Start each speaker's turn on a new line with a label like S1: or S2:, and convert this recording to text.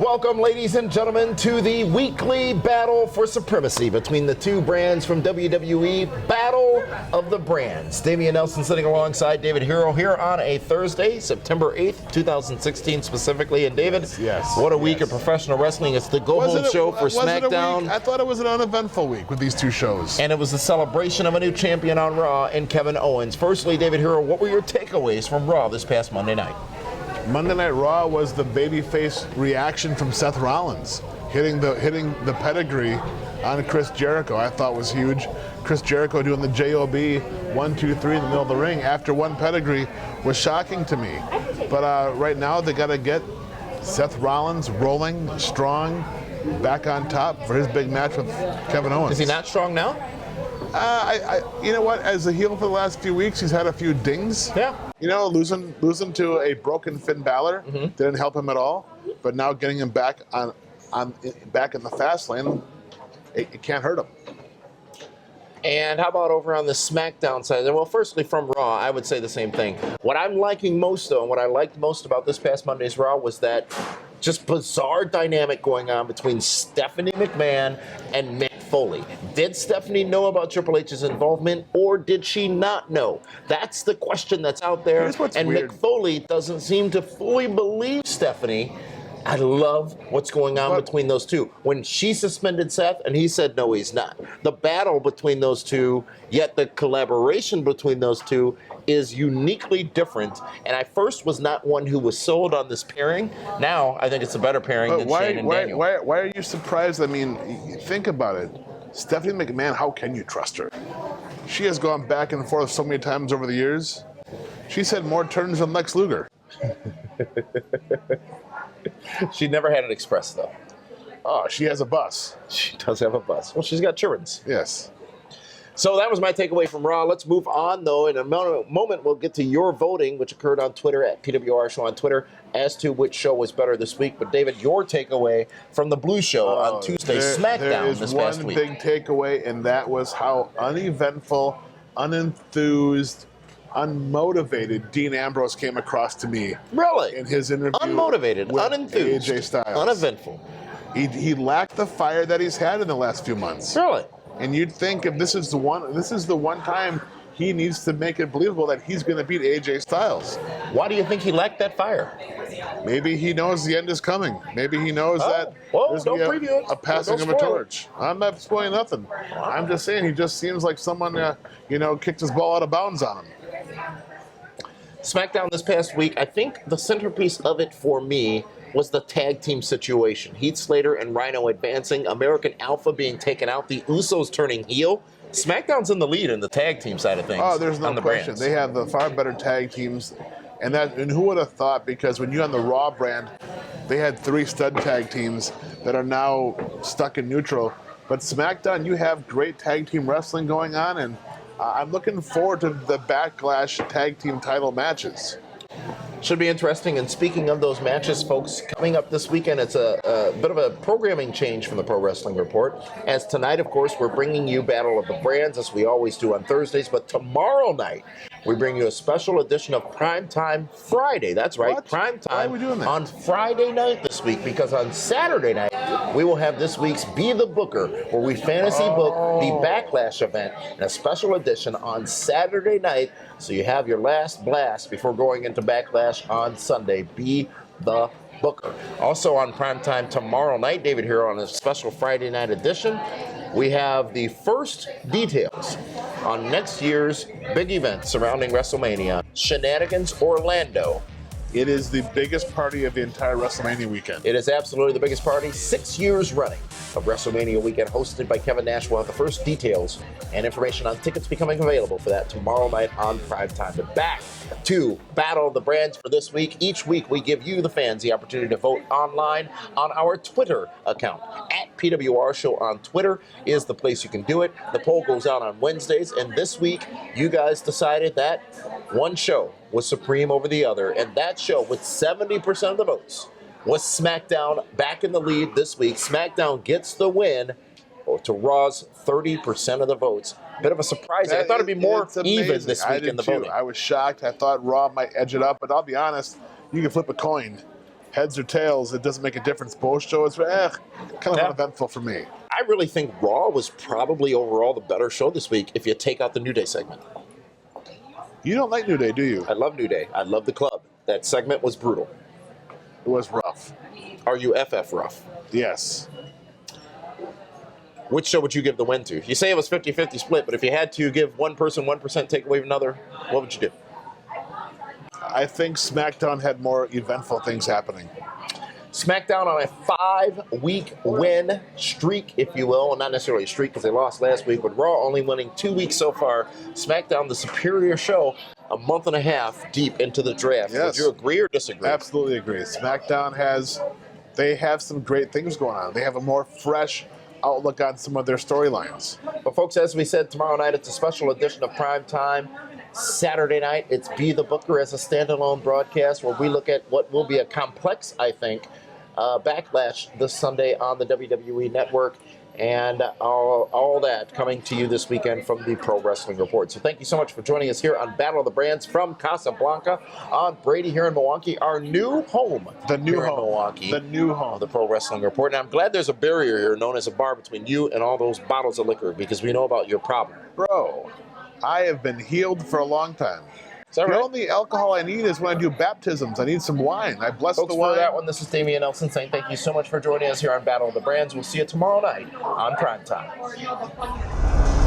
S1: Welcome, ladies and gentlemen, to the weekly battle for supremacy between the two brands from WWE, Battle of the Brands. Damian Nelson sitting alongside David Hero here on a Thursday, September 8th, 2016 specifically. And David, what a week of professional wrestling. It's the go-home show for SmackDown.
S2: I thought it was an uneventful week with these two shows.
S1: And it was the celebration of a new champion on Raw in Kevin Owens. Firstly, David Hero, what were your takeaways from Raw this past Monday night?
S2: Monday Night Raw was the babyface reaction from Seth Rollins, hitting the pedigree on Chris Jericho. I thought was huge. Chris Jericho doing the JOB 1, 2, 3 in the middle of the ring after one pedigree was shocking to me. But right now they got to get Seth Rollins rolling, strong, back on top for his big match with Kevin Owens.
S1: Is he not strong now?
S2: You know what? As a heel for the last few weeks, he's had a few dings.
S1: Yeah.
S2: You know, losing to a broken Finn Balor didn't help him at all. But now getting him back back in the fast lane, it can't hurt him.
S1: And how about over on the SmackDown side? Well, firstly, from Raw, I would say the same thing. What I'm liking most, though, and what I liked most about this past Monday's Raw was that just bizarre dynamic going on between Stephanie McMahon and Mick Foley. Did Stephanie know about Triple H's involvement, or did she not know? That's the question that's out there. And weird. Mick Foley doesn't seem to fully believe Stephanie. I love what's going on between those two. When she suspended Seth and he said, no, he's not. The battle between those two, yet the collaboration between those two is uniquely different. And I first was not one who was sold on this pairing. Now I think it's a better pairing than Shane and Daniel.
S2: Why are you surprised? I mean, think about it. Stephanie McMahon, how can you trust her? She has gone back and forth so many times over the years. She's had more turns than Lex Luger.
S1: She never had an express, though.
S2: Oh, she has a bus.
S1: She does have a bus. Well, she's got children's.
S2: Yes.
S1: So that was my takeaway from Raw. Let's move on, though. In a moment, we'll get to your voting, which occurred on Twitter at PWR Show on Twitter, as to which show was better this week. But, David, your takeaway from the Blue Show on Tuesday, SmackDown this past week.
S2: There is one big takeaway, and that was how uneventful, unenthused, unmotivated Dean Ambrose came across to me.
S1: Really?
S2: In his interview.
S1: Unmotivated,
S2: with
S1: unenthused,
S2: AJ Styles.
S1: uneventful.
S2: He lacked the fire that he's had in the last few months.
S1: Really?
S2: And you'd think if this is the one time he needs to make it believable that he's going to beat AJ Styles.
S1: Why do you think he lacked that fire?
S2: Maybe he knows the end is coming. Maybe he knows that there's going to be a passing of a torch. I'm not spoiling nothing. I'm just saying he just seems like someone, kicked his ball out of bounds on him.
S1: SmackDown this past week, I think the centerpiece of it for me was the tag team situation. Heath Slater and Rhino advancing, American Alpha being taken out, the Usos turning heel. SmackDown's in the lead in the tag team side of things.
S2: Oh, there's no question. They have the far better tag teams. And who would have thought, because when you're on the Raw brand, they had 3 stud tag teams that are now stuck in neutral. But SmackDown, you have great tag team wrestling going on, and I'm looking forward to the Backlash tag team title matches.
S1: Should be interesting. And speaking of those matches, folks, coming up this weekend, it's a bit of a programming change from the Pro Wrestling Report. As tonight, of course, we're bringing you Battle of the Brands, as we always do on Thursdays. But tomorrow night, we bring you a special edition of Primetime Friday. That's right, Primetime.
S2: Why are we doing that?
S1: On Friday night this week, because on Saturday night, we will have this week's Be the Booker, where we fantasy book the Backlash event in a special edition on Saturday night. So you have your last blast before going into Backlash on Sunday. Be the Booker. Also on Primetime tomorrow night, David Hero on a special Friday night edition. We have the first details on next year's big event surrounding WrestleMania, Shenanigans Orlando.
S2: It is the biggest party of the entire WrestleMania weekend.
S1: It is absolutely the biggest party, 6 years running, of WrestleMania weekend, hosted by Kevin Nash. We'll have the first details and information on tickets becoming available for that tomorrow night on Primetime. But back to Battle of the Brands for this week. Each week, we give you, the fans, the opportunity to vote online on our Twitter account. At PWR Show on Twitter is the place you can do it. The poll goes out on Wednesdays, and this week, you guys decided that one show was supreme over the other, and that show, with 70% of the votes, was SmackDown, back in the lead this week. SmackDown gets the win to Raw's 30% of the votes. Bit of a surprise. I thought it'd be more even this week in the voting.
S2: I was shocked. I thought Raw might edge it up, but I'll be honest, you can flip a coin. heads or tails, it doesn't make a difference. Both shows, kind of uneventful for me.
S1: I really think Raw was probably overall the better show this week if you take out the New Day segment.
S2: You don't like New Day, do you?
S1: I love New Day. I love the club. That segment was brutal.
S2: It was rough.
S1: RUFF rough.
S2: Yes.
S1: Which show would you give the win to? You say it was 50-50 split, but if you had to give one person 1%, take away another, what would you do?
S2: I think SmackDown had more eventful things happening.
S1: SmackDown on a 5-week win streak, if you will. Well, not necessarily a streak because they lost last week, but Raw only winning 2 weeks so far. SmackDown, the superior show, a month and a half deep into the draft.
S2: Yes.
S1: Would you agree or disagree?
S2: Absolutely agree. SmackDown they have some great things going on. They have a more fresh outlook on some of their storylines.
S1: But folks, as we said, tomorrow night it's a special edition of Prime Time. Saturday night, it's Be the Booker as a standalone broadcast where we look at what will be a complex, I think, backlash this Sunday on the WWE Network, and all that coming to you this weekend from the Pro Wrestling Report. So thank you so much for joining us here on Battle of the Brands from Casablanca on Brady here in Milwaukee, our new home.
S2: The new
S1: here in
S2: home.
S1: Milwaukee.
S2: The new home.
S1: Of the Pro Wrestling Report. And I'm glad there's a barrier here known as a bar between you and all those bottles of liquor because we know about your problem.
S2: Bro, I have been healed for a long time.
S1: Is that
S2: The
S1: right?
S2: only alcohol I need is when I do baptisms. I need some wine. I bless
S1: Folks,
S2: the wine.
S1: for that one, this is Damian Nelson saying thank you so much for joining us here on Battle of the Brands. We'll see you tomorrow night on Prime Time.